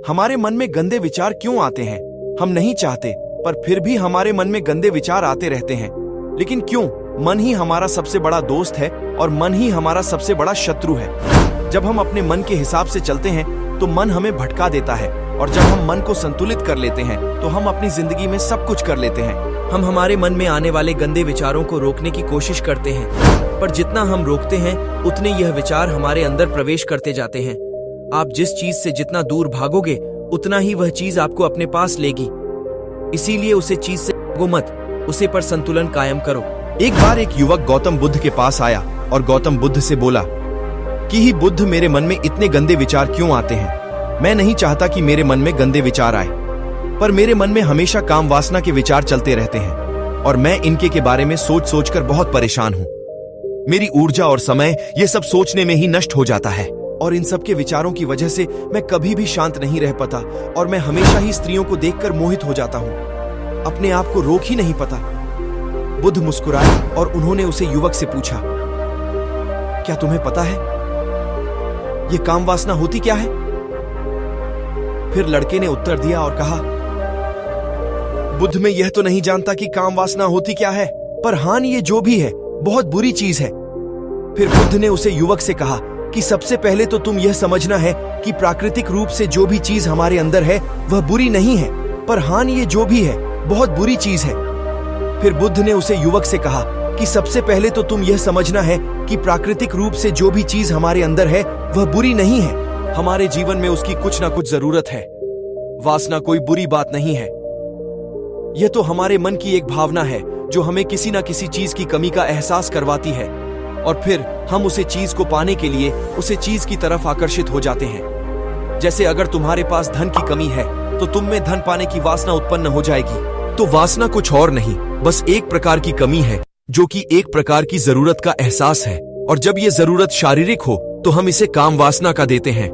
हमारे मन में गंदे विचार क्यों आते हैं? हम नहीं चाहते, पर फिर भी हमारे मन में गंदे विचार आते रहते हैं। लेकिन क्यों? मन ही हमारा सबसे बड़ा दोस्त है और मन ही हमारा सबसे बड़ा शत्रु है। जब हम अपने मन के हिसाब से चलते हैं तो मन हमें भटका देता है, और जब हम मन को संतुलित कर लेते हैं तो हम अपनी जिंदगी में सब कुछ कर लेते हैं। हम हमारे मन में आने वाले गंदे विचारों को रोकने की कोशिश करते हैं, पर जितना हम रोकते हैं उतने यह विचार हमारे अंदर प्रवेश करते जाते हैं। आप जिस चीज से जितना दूर भागोगे उतना ही वह चीज आपको अपने पास लेगी। इसीलिए उसे चीज से भागो मत, उसे पर संतुलन कायम करो। एक बार एक युवक गौतम बुद्ध के पास आया और गौतम बुद्ध से बोला कि ही बुद्ध, मेरे मन में इतने गंदे विचार क्यों आते हैं? मैं नहीं चाहता कि मेरे मन में गंदे विचार आए, पर मेरे मन में हमेशा काम वासना के विचार चलते रहते हैं और मैं इनके के बारे में सोच सोचकर बहुत परेशान हूं। मेरी ऊर्जा और समय ये सब सोचने में ही नष्ट हो जाता है, और इन सब के विचारों की वजह से मैं कभी भी शांत नहीं रह पाता और मैं हमेशा ही स्त्रियों को देखकर मोहित हो जाता हूं। अपने आप को रोक ही नहीं पाता। बुद्ध मुस्कुराए और उन्होंने उसे युवक से पूछा, क्या तुम्हें पता है यह काम वासना होती क्या है? फिर लड़के ने उत्तर दिया और कहा, बुद्ध, मैं यह तो नहीं जानता कि काम वासना होती क्या है, पर हान ये जो भी है बहुत बुरी चीज है। फिर बुद्ध ने उसे युवक से कहा कि सबसे पहले तो तुम यह समझना है कि प्राकृतिक रूप से जो भी चीज हमारे अंदर है वह बुरी नहीं है, पर हान ये जो भी है बहुत बुरी चीज है। फिर बुद्ध ने उसे युवक से कहा कि सबसे पहले तो तुम यह समझना है कि प्राकृतिक रूप से जो भी चीज हमारे अंदर है वह बुरी नहीं है। हमारे जीवन में उसकी कुछ ना कुछ जरूरत है। वासना कोई बुरी बात नहीं है। यह तो हमारे मन की एक भावना है जो हमें किसी ना किसी चीज की कमी का एहसास करवाती है, और फिर हम उसे चीज को पाने के लिए उसे चीज की तरफ आकर्षित हो जाते हैं। जैसे अगर तुम्हारे पास धन की कमी है तो तुम में धन पाने की वासना उत्पन्न हो जाएगी। तो वासना कुछ और नहीं, बस एक प्रकार की कमी है जो कि एक प्रकार की जरूरत का एहसास है, और जब ये जरूरत शारीरिक हो तो हम इसे काम वासना का देते हैं।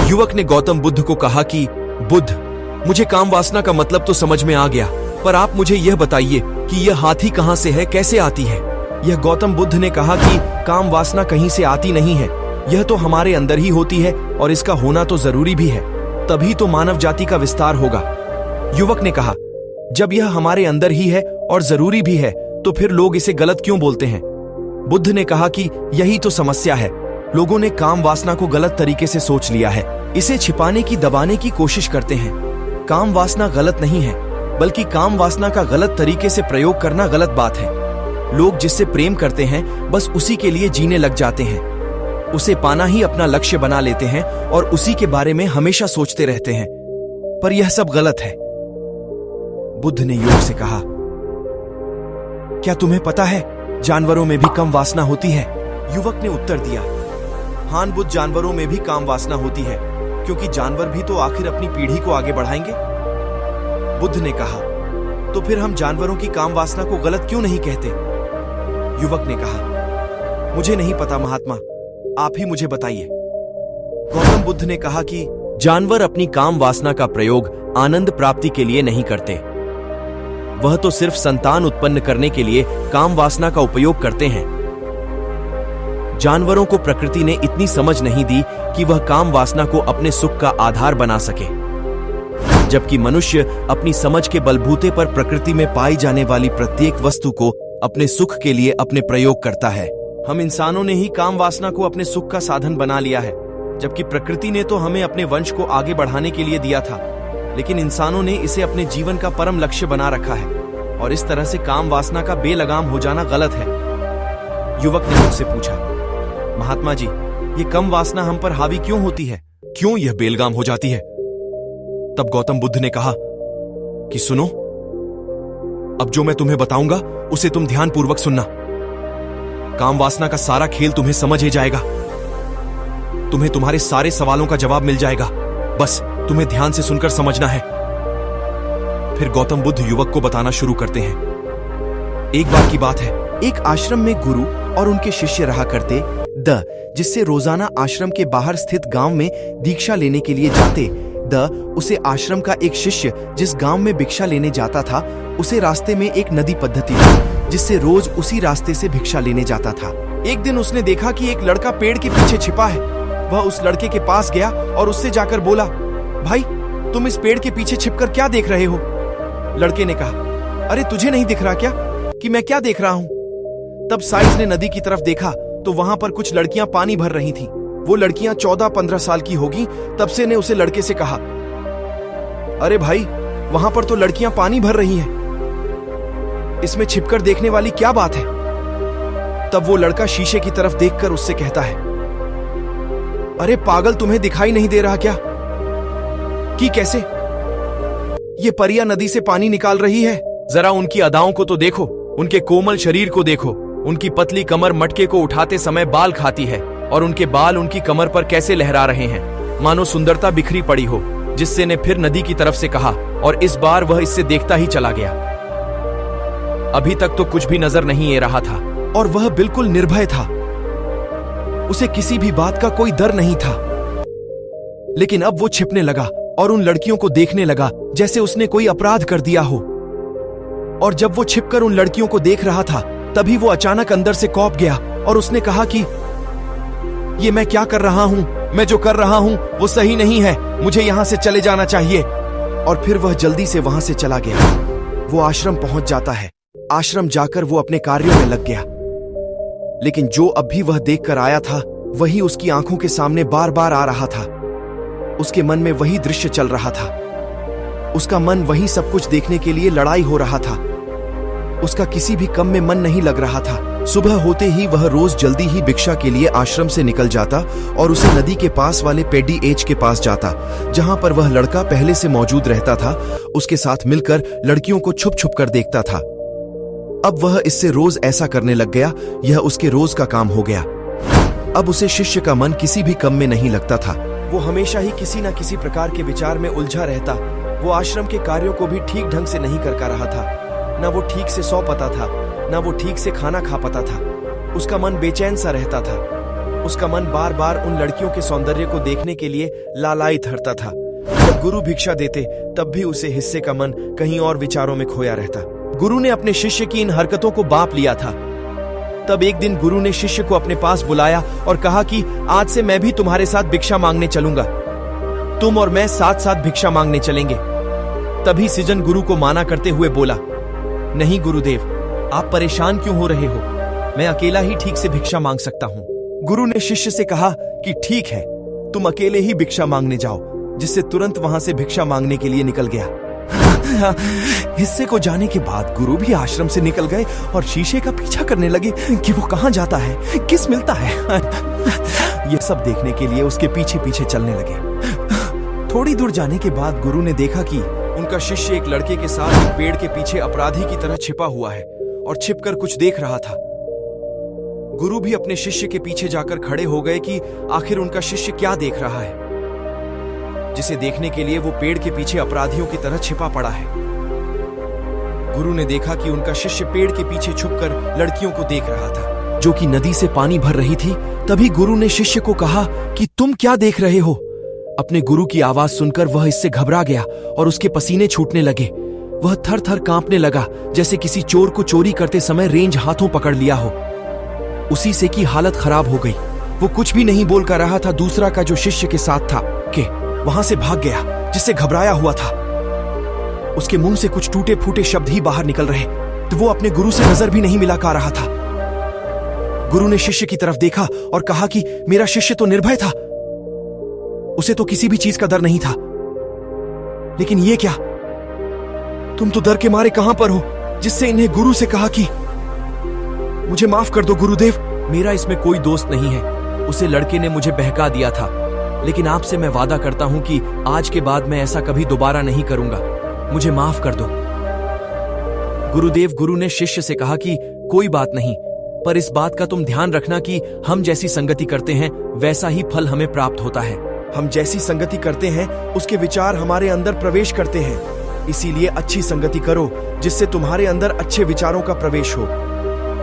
युवक ने गौतम बुद्ध को कहा कि बुद्ध, मुझे काम वासना का मतलब तो समझ में आ गया, पर आप मुझे यह बताइए कि यह हाथी कहां से है, कैसे आती है? यह गौतम बुद्ध ने कहा कि काम वासना कहीं से आती नहीं है, यह तो हमारे अंदर ही होती है और इसका होना तो जरूरी भी है, तभी तो मानव जाति का विस्तार होगा। युवक ने कहा, जब यह हमारे अंदर ही है और जरूरी भी है तो फिर लोग इसे गलत क्यों बोलते हैं? बुद्ध ने कहा कि यही तो समस्या है, लोगों ने काम वासना को गलत तरीके से सोच लिया है, इसे छिपाने की, दबाने की कोशिश करते हैं। काम वासना गलत नहीं है, बल्कि काम वासना का गलत तरीके से प्रयोग करना गलत बात है। लोग जिससे प्रेम करते हैं बस उसी के लिए जीने लग जाते हैं, उसे पाना ही अपना लक्ष्य बना लेते हैं और उसी के बारे में हमेशा सोचते रहते हैं, पर यह सब गलत है। बुद्ध ने युवक से कहा, क्या तुम्हें पता है जानवरों में भी कम वासना होती है? युवक ने उत्तर दिया, हां बुद्ध, जानवरों में भी काम वासना होती है, क्योंकि जानवर भी तो आखिर अपनी पीढ़ी को आगे बढ़ाएंगे। बुद्ध ने कहा, तो फिर हम जानवरों की काम वासना को गलत क्यों नहीं कहते? युवक ने कहा, मुझे नहीं पता महात्मा, आप ही मुझे बताइए। गौतम बुद्ध ने कहा कि जानवर अपनी काम वासना का प्रयोग आनंद प्राप्ति के लिए नहीं करते, वह तो सिर्फ संतान उत्पन्न करने के लिए काम वासना का उपयोग करते हैं। जानवरों को प्रकृति ने इतनी समझ नहीं दी कि वह काम वासना को अपने सुख का आधार बना सके, जबकि मनुष्य अपनी समझ के बलबूते पर प्रकृति में पाई जाने वाली प्रत्येक वस्तु को अपने सुख के लिए अपने प्रयोग करता है। हम इंसानों ने ही काम वासना को अपने सुख का साधन बना लिया है, जबकि प्रकृति ने तो हमें अपने वंश को आगे बढ़ाने के लिए दिया था, लेकिन इंसानों ने इसे अपने जीवन का परम लक्ष्य बना रखा है, और इस तरह से काम वासना का बेलगाम हो जाना गलत है। युवक ने मुझसे पूछा, महात्मा जी, ये कम वासना हम पर हावी क्यों होती है, क्यों यह बेलगाम हो जाती है? तब गौतम बुद्ध ने कहा कि सुनो, अब जो मैं तुम्हें बताऊंगा उसे तुम ध्यानपूर्वक सुनना। काम वासना का सारा खेल तुम्हें समझ ही जाएगा, तुम्हें तुम्हारे सारे सवालों का जवाब मिल जाएगा, बस तुम्हें ध्यान से सुनकर समझना है। फिर गौतम बुद्ध युवक को बताना शुरू करते हैं। एक बार की बात है, एक आश्रम में गुरु और उनके शिष्य रहा करते, जिससे रोजाना आश्रम के बाहर स्थित गांव में दीक्षा लेने के लिए जाते। उसे आश्रम का एक शिष्य जिस गांव में भिक्षा लेने जाता था, उसे रास्ते में एक नदी पद्धति थी जिससे रोज उसी रास्ते से भिक्षा लेने जाता था। एक दिन उसने देखा कि एक लड़का पेड़ के पीछे छिपा है वह उस लड़के के पास गया और उससे जाकर बोला, भाई तुम इस पेड़ के पीछे छिपकर क्या देख रहे हो? लड़के ने कहा, अरे तुझे नहीं दिख रहा क्या कि मैं क्या देख रहा हूं? तब साइज ने नदी की तरफ देखा तो वहां पर कुछ लड़कियां पानी भर रही थीं। वो लड़कियां 14-15 साल की होगी। तब से ने उसे लड़के से कहा, अरे भाई वहां पर तो लड़कियां पानी भर रही हैं, इसमें छिपकर देखने वाली क्या बात है? तब वो लड़का शीशे की तरफ देखकर उससे कहता है, अरे पागल तुम्हें दिखाई नहीं दे रहा क्या कि कैसे ये परियां नदी से पानी निकाल रही है? जरा उनकी अदाओं को तो देखो, उनके कोमल शरीर को देखो, उनकी पतली कमर मटके को उठाते समय बाल खाती है और उनके बाल उनकी कमर पर कैसे लहरा रहे हैं, मानो सुंदरता बिखरी पड़ी हो। जिससे ने फिर नदी की तरफ से कहा और इस बार वह इससे देखता ही चला गया। अभी तक तो कुछ भी नजर नहीं आ रहा था और वह बिल्कुल निर्भय था। उसे किसी भी बात का कोई डर नहीं था। लेकिन अब वो छिपने लगा और उन लड़कियों को देखने लगा जैसे उसने कोई अपराध कर दिया हो। और जब वो छिपकर उन लड़कियों को देख रहा था तभी वो अचानक अंदर से कौंप गया और उसने कहा कि ये मैं क्या कर रहा हूं? मैं जो कर रहा हूं वो सही नहीं है, मुझे यहां से चले जाना चाहिए। और फिर वह जल्दी से वहां से चला गया। वो आश्रम पहुंच जाता है। आश्रम जाकर वो अपने कार्यों में लग गया। लेकिन जो अब भी वह देखकर आया था वही उसकी आंखों के सामने बार बार आ रहा था। उसके मन में वही दृश्य चल रहा था। उसका मन वही सब कुछ देखने के लिए लड़ाई हो रहा था। उसका किसी भी काम में मन नहीं लग रहा था। सुबह होते ही वह रोज जल्दी ही भिक्षा के लिए आश्रम से निकल जाता और उसे नदी के पास वाले पेडी एच के पास जाता, जहां पर वह लड़का पहले से मौजूद रहता था। उसके साथ मिलकर लड़कियों को छुप छुप कर देखता था। अब वह इससे रोज ऐसा करने लग गया। यह उसके रोज का काम हो गया। अब उसे शिष्य का मन किसी भी काम में नहीं लगता था। वो हमेशा ही किसी न किसी प्रकार के विचार में उलझा रहता। वो आश्रम के कार्यों को भी ठीक ढंग से नहीं कर रहा था। न वो ठीक से सो पाता था, न वो ठीक से खाना खा पाता था। उसका मन बेचैन सा रहता था। उसका मन बार बार उन लड़कियों के सौंदर्य को देखने के लिए लालायित रहता था। जब गुरु भिक्षा देते तब भी उसे हिस्से का मन कहीं और विचारों में खोया रहता। गुरु ने अपने शिष्य की इन हरकतों को बांप लिया था। तब एक दिन गुरु ने शिष्य को अपने पास बुलाया और कहा कि आज से मैं भी तुम्हारे साथ भिक्षा मांगने चलूंगा। तुम और मैं साथ साथ भिक्षा मांगने चलेंगे। तभी सिजन गुरु को माना करते हुए बोला, नहीं गुरुदेव, आप परेशान क्यों हो रहे हो? मैं अकेला ही ठीक से भिक्षा मांग सकता हूं। गुरु ने शिष्य से कहा कि ठीक है, तुम अकेले ही भिक्षा मांगने जाओ, जिससे तुरंत वहां से भिक्षा मांगने के लिए निकल गया। हिस्से को जाने के बाद गुरु भी आश्रम से निकल गए और शीशे का पीछा करने लगे कि वो कहां जाता है, किस मिलता है। ये सब देखने के लिए उसके पीछे पीछे चलने लगे। थोड़ी दूर जाने के बाद गुरु ने देखा कि उनका शिष्य एक लड़के के साथ एक पेड़ के पीछे अपराधी की तरह छिपा हुआ है और छिपकर कुछ देख रहा था। गुरु भी अपने शिष्य के पीछे जाकर खड़े हो गए कि आखिर उनका शिष्य क्या देख रहा है, जिसे देखने के लिए वो पेड़ के पीछे अपराधियों की तरह छिपा पड़ा है। गुरु ने देखा कि उनका शिष्य पेड़ के पीछे छुपकर लड़कियों को देख रहा था, जो कि नदी से पानी भर रही थी। तभी गुरु ने शिष्य को कहा कि तुम क्या देख रहे हो? अपने गुरु की आवाज सुनकर वह इससे घबरा गया और उसके पसीने छूटने लगे। वह थर थर कांपने लगा, जैसे किसी चोर को चोरी करते समय रेंज हाथों पकड़ लिया हो। उसी से की हालत खराब हो गई। वो कुछ भी नहीं बोल कर रहा था। दूसरा का जो शिष्य के साथ था के वहां से भाग गया, जिससे घबराया हुआ था। उसके मुंह से कुछ टूटे फूटे शब्द ही बाहर निकल रहे, तो वो अपने गुरु से नजर भी नहीं मिला पा रहा था। गुरु ने शिष्य की तरफ देखा और कहा कि मेरा शिष्य तो निर्भय था, उसे तो किसी भी चीज का डर नहीं था। लेकिन ये क्या, तुम तो डर के मारे कहां पर हो? जिससे इन्हें गुरु से कहा कि मुझे माफ कर दो गुरुदेव, मेरा इसमें कोई दोस्त नहीं है। उसे लड़के ने मुझे बहका दिया था, लेकिन आपसे मैं वादा करता हूं कि आज के बाद मैं ऐसा कभी दोबारा नहीं करूंगा। मुझे माफ कर दो गुरुदेव। गुरु ने शिष्य से कहा कि कोई बात नहीं, पर इस बात का तुम ध्यान रखना कि हम जैसी संगति करते हैं वैसा ही फल हमें प्राप्त होता है। हम जैसी संगति करते हैं उसके विचार हमारे अंदर प्रवेश करते हैं। इसीलिए अच्छी संगति करो जिससे तुम्हारे अंदर अच्छे विचारों का प्रवेश हो।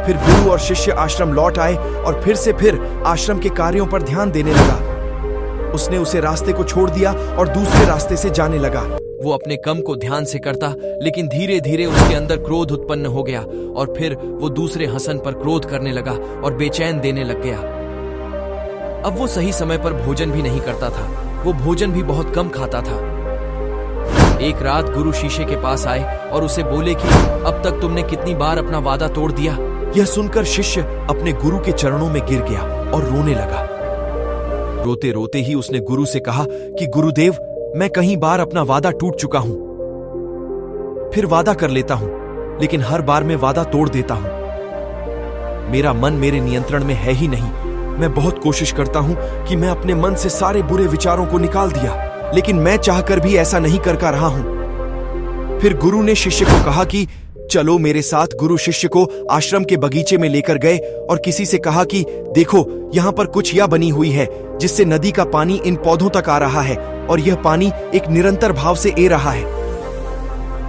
फिर गुरु और शिष्य आश्रम लौट आए और फिर आश्रम के कार्यों पर ध्यान देने लगा। उसने उसे रास्ते को छोड़ दिया और दूसरे रास्ते से जाने लगा। वो अपने काम को ध्यान से करता, लेकिन धीरे धीरे उसके अंदर क्रोध उत्पन्न हो गया और फिर वो दूसरे हसन पर क्रोध करने लगा और बेचैन देने लग गया। अब वो सही समय पर भोजन भी नहीं करता था। वो भोजन भी बहुत कम खाता था। एक रात गुरु शीशे के पास आए और उसे बोले कि अब तक तुमने कितनी बार अपना वादा तोड़ दिया। यह सुनकर शिष्य अपने गुरु के चरणों में गिर गया और रोने लगा। रोते रोते ही उसने गुरु से कहा कि गुरुदेव, मैं कई बार अपना वादा टूट चुका हूं। फिर वादा कर लेता हूं, लेकिन हर बार मैं वादा तोड़ देता हूं। मेरा मन मेरे नियंत्रण में है ही नहीं। मैं बहुत कोशिश करता हूं कि मैं अपने मन से सारे बुरे विचारों को निकाल दिया, लेकिन मैं चाहकर भी ऐसा नहीं कर रहा हूं। फिर गुरु ने शिष्य को कहा कि चलो मेरे साथ। गुरु शिष्य को आश्रम के बगीचे में लेकर गए और किसी से कहा कि देखो, यहां पर कुछ या बनी हुई है जिससे नदी का पानी इन पौधों तक आ रहा है और यह पानी एक निरंतर भाव से ए रहा है।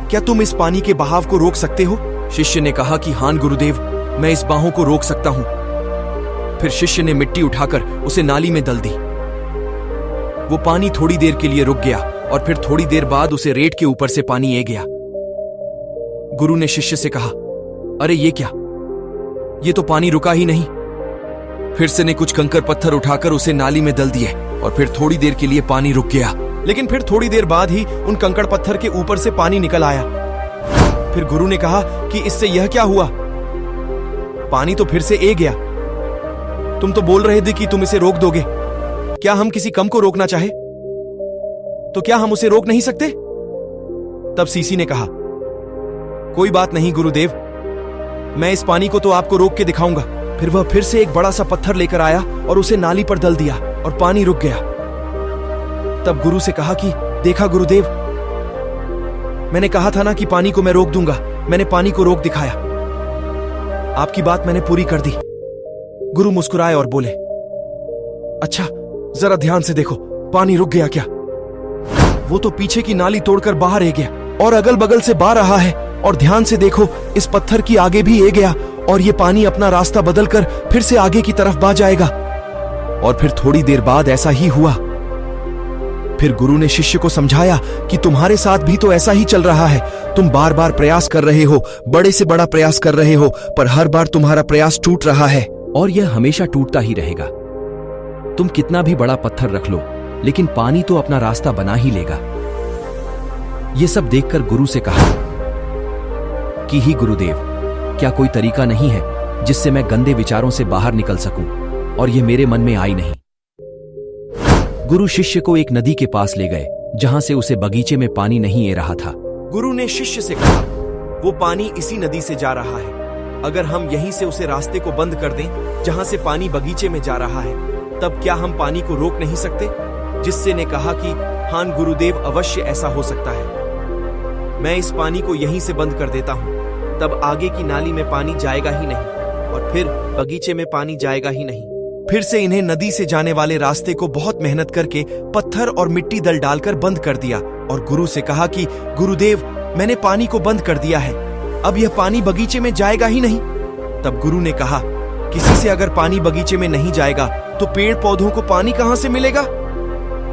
क्या तुम इस पानी के बहाव को रोक सकते हो? शिष्य ने कहा कि हां गुरुदेव, मैं इस बाहों को रोक सकता हूं। फिर शिष्य ने मिट्टी उठाकर उसे नाली में दल दी। वो पानी थोड़ी देर के लिए रुक गया और फिर थोड़ी देर बाद उसे रेत के ऊपर से पानी ए गया। गुरु ने शिष्य से कहा, अरे ये क्या, ये तो पानी रुका ही नहीं। फिर से ने कुछ कंकर पत्थर उठाकर उसे नाली में दल दिए और फिर थोड़ी देर के लिए पानी रुक गया, लेकिन फिर थोड़ी देर बाद ही उन कंकड़ पत्थर के ऊपर से पानी निकल आया। फिर गुरु ने कहा कि इससे यह क्या हुआ? पानी तो फिर से ए गया। तुम तो बोल रहे थे कि तुम इसे रोक दोगे। क्या हम किसी कम को रोकना चाहे तो क्या हम उसे रोक नहीं सकते? तब सीसी ने कहा, कोई बात नहीं गुरुदेव, मैं इस पानी को तो आपको रोक के दिखाऊंगा। फिर वह फिर से एक बड़ा सा पत्थर लेकर आया और उसे नाली पर दल दिया और पानी रुक गया। तब गुरु से कहा कि देखा गुरुदेव, मैंने कहा था ना कि पानी को मैं रोक दूंगा। मैंने पानी को रोक दिखाया। आपकी बात मैंने पूरी कर दी। गुरु मुस्कुराए और बोले, अच्छा जरा ध्यान से देखो, पानी रुक गया क्या? वो तो पीछे की नाली तोड़कर बाहर ए गया और अगल बगल से बह रहा है। और ध्यान से देखो, इस पत्थर की आगे भी ए गया और ये पानी अपना रास्ता बदलकर फिर से आगे की तरफ बह जाएगा। और फिर थोड़ी देर बाद ऐसा ही हुआ। फिर गुरु ने शिष्य को समझाया कि तुम्हारे साथ भी तो ऐसा ही चल रहा है। तुम बार बार प्रयास कर रहे हो, बड़े से बड़ा प्रयास कर रहे हो, पर हर बार तुम्हारा प्रयास टूट रहा है और यह हमेशा टूटता ही रहेगा। तुम कितना भी बड़ा पत्थर रख लो, लेकिन पानी तो अपना रास्ता बना ही लेगा। यह सब देखकर गुरु से कहा कि ही गुरुदेव, क्या कोई तरीका नहीं है जिससे मैं गंदे विचारों से बाहर निकल सकूं और यह मेरे मन में आई नहीं। गुरु शिष्य को एक नदी के पास ले गए जहां से उसे बगीचे में पानी नहीं ए रहा था। गुरु ने शिष्य से कहा, वो पानी इसी नदी से जा रहा है। अगर हम यहीं से उसे रास्ते को बंद कर दें जहां से पानी बगीचे में जा रहा है, तब क्या हम पानी को रोक नहीं सकते? जिससे ने कहा कि हां गुरुदेव, अवश्य ऐसा हो सकता है। मैं इस पानी को यहीं से बंद कर देता हूं, तब आगे की नाली में पानी जाएगा ही नहीं और फिर बगीचे में पानी जाएगा ही नहीं। फिर से इन्हें नदी से जाने वाले रास्ते को बहुत मेहनत करके पत्थर और मिट्टी दल डालकर बंद कर दिया और गुरु से कहा कि गुरुदेव, मैंने पानी को बंद कर दिया है, अब यह पानी बगीचे में जाएगा ही नहीं। तब गुरु ने कहा, किसी से अगर पानी बगीचे में नहीं जाएगा तो पेड़ पौधों को पानी कहां से मिलेगा?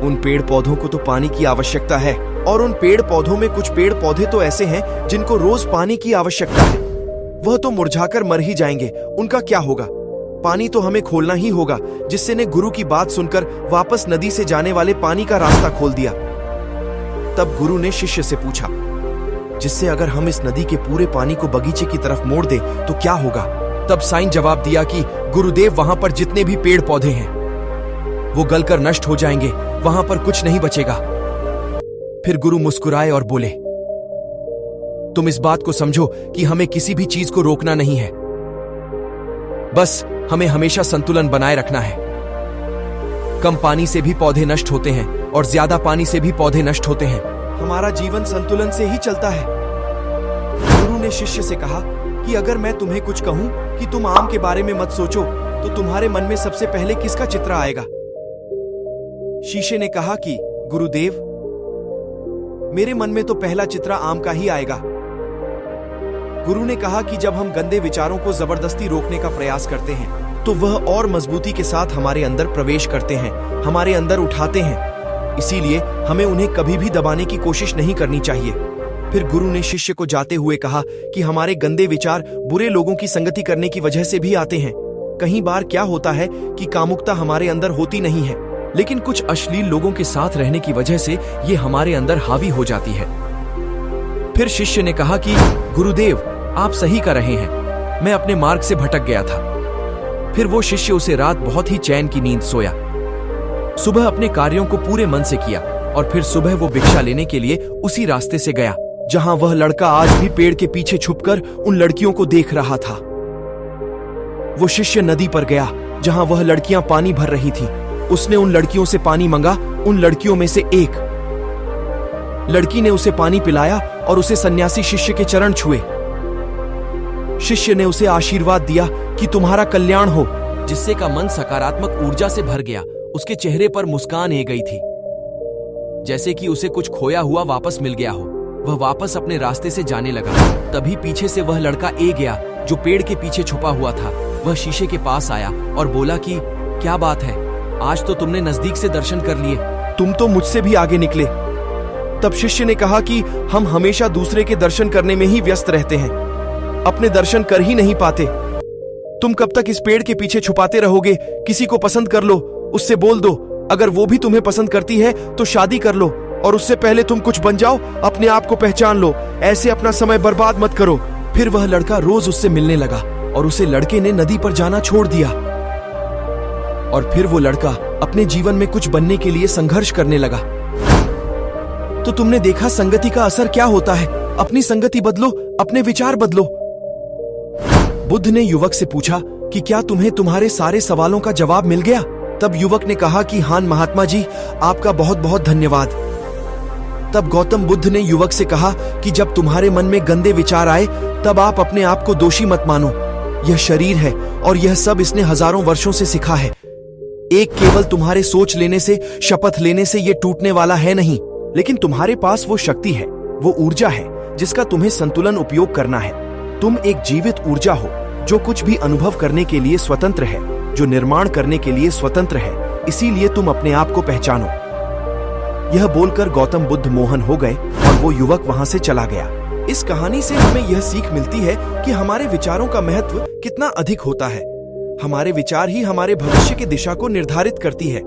उन पेड़ पौधों को तो पानी की आवश्यकता है और उन पेड़ पौधों में कुछ पेड़ पौधे तो ऐसे हैं जिनको रोज पानी की आवश्यकता है। वह तो मुरझाकर मर ही जाएंगे, उनका क्या होगा? पानी तो हमें खोलना ही होगा। जिससे ने गुरु की बात सुनकर वापस नदी से जाने वाले पानी का रास्ता खोल दिया। तब गुरु ने शिष्य से पूछा, जिससे अगर हम इस नदी के पूरे पानी को बगीचे की तरफ मोड़ दें तो क्या होगा? तब साईं जवाब दिया कि गुरुदेव, वहां पर जितने भी पेड़ पौधे हैं वो गलकर नष्ट हो जाएंगे, वहां पर कुछ नहीं बचेगा। फिर गुरु मुस्कुराए और बोले, तुम इस बात को समझो कि हमें किसी भी चीज को रोकना नहीं है, बस हमें हमेशा संतुलन बनाए रखना है। कम पानी से भी पौधे नष्ट होते हैं और ज्यादा पानी से भी पौधे नष्ट होते हैं। हमारा जीवन संतुलन से ही चलता है। गुरु ने शिष्य से कहा कि अगर मैं तुम्हें कुछ कहूं कि तुम आम के बारे में मत सोचो, तो तुम्हारे मन में सबसे पहले किसका चित्र आएगा? शीशे ने कहा कि गुरुदेव, मेरे मन में तो पहला चित्र आम का ही आएगा। गुरु ने कहा कि जब हम गंदे विचारों को जबरदस्ती रोकने का प्रयास करते हैं तो वह और मजबूती के साथ हमारे अंदर प्रवेश करते हैं, हमारे अंदर उठाते हैं। इसीलिए हमें उन्हें कभी भी दबाने की कोशिश नहीं करनी चाहिए। फिर गुरु ने शिष्य को जाते हुए कहा कि हमारे गंदे विचार बुरे लोगों की संगति करने की वजह से भी आते हैं। कई बार क्या होता है कि कामुकता हमारे अंदर होती नहीं है, लेकिन कुछ अश्लील लोगों के साथ रहने की वजह से ये हमारे अंदर हावी हो जाती है। फिर शिष्य ने कहा कि गुरुदेव, आप सही कर रहे हैं, मैं अपने मार्ग से भटक गया था। फिर वो शिष्य उसे रात बहुत ही चैन की नींद सोया। सुबह अपने कार्यों को पूरे मन से किया और फिर सुबह वो भिक्षा लेने के लिए उसी रास्ते से गया जहां वह लड़का आज भी पेड़ के पीछे छुपकर उन लड़कियों को देख रहा था। वो शिष्य नदी पर गया जहां वह लड़कियां पानी भर रही थीं। उसने उन लड़कियों से पानी मांगा। उन लड़कियों में से एक लड़की ने उसे पानी पिलाया और उसे सन्यासी शिष्य के चरण छुए। शिष्य ने उसे आशीर्वाद दिया कि तुम्हारा कल्याण हो, जिससे का मन सकारात्मक ऊर्जा से भर गया। उसके चेहरे पर मुस्कान आ गई थी, जैसे कि उसे कुछ खोया हुआ वापस मिल गया हो। वह वापस अपने रास्ते से जाने लगा। तभी पीछे से वह लड़का आ गया जो पेड़ के पीछे छुपा हुआ था। वह शीशे के पास आया और बोला कि क्या बात है, आज तो तुमने नजदीक से दर्शन कर लिए, तुम तो मुझसे भी आगे निकले। तब शिष्य ने कहा कि हम हमेशा दूसरे के दर्शन करने में ही व्यस्त रहते हैं, अपने दर्शन कर ही नहीं पाते। तुम कब तक इस पेड़ के पीछे छुपाते रहोगे? किसी को पसंद कर लो, उससे बोल दो। अगर वो भी तुम्हें पसंद करती है तो शादी कर लो, और उससे पहले तुम कुछ बन जाओ, अपने आप को पहचान लो। ऐसे अपना समय बर्बाद मत करो। फिर वह लड़का रोज उससे मिलने लगा और उसे लड़के ने नदी पर जाना छोड़ दिया। और फिर वो लड़का अपने जीवन में कुछ बनने के लिए संघर्ष करने लगा। तो तुमने देखा संगति का असर क्या होता है। अपनी संगति बदलो, अपने विचार बदलो। बुद्ध ने युवक से पूछा कि क्या तुम्हें तुम्हारे सारे सवालों का जवाब मिल गया? तब युवक ने कहा कि हाँ महात्मा जी, आपका बहुत बहुत धन्यवाद। तब गौतम बुद्ध ने युवक से कहा कि जब तुम्हारे मन में गंदे विचार आए तब आप अपने आप को दोषी मत मानो। यह शरीर है और यह सब इसने हजारों वर्षों से सीखा है। एक केवल तुम्हारे सोच लेने से, शपथ लेने से यह टूटने वाला है नहीं, लेकिन तुम्हारे पास वो शक्ति है, वो ऊर्जा है जिसका तुम्हें संतुलन उपयोग करना है। तुम एक जीवित ऊर्जा हो जो कुछ भी अनुभव करने के लिए स्वतंत्र है, जो निर्माण करने के लिए स्वतंत्र है। इसीलिए तुम अपने आप को पहचानो। यह बोलकर गौतम बुद्ध मोहन हो गए और वो युवक वहां से चला गया। इस कहानी से हमें यह सीख मिलती है कि हमारे विचारों का महत्व कितना अधिक होता है। हमारे विचार ही हमारे भविष्य की दिशा को निर्धारित करती है।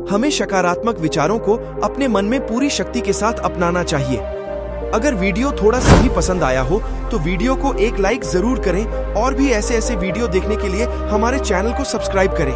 हमें सकारात्मक विचारों को अपने मन में पूरी शक्ति के साथ अपनाना चाहिए। अगर वीडियो थोड़ा सा भी पसंद आया हो तो वीडियो को एक लाइक जरूर करें और भी ऐसे वीडियो देखने के लिए हमारे चैनल को सब्सक्राइब करें।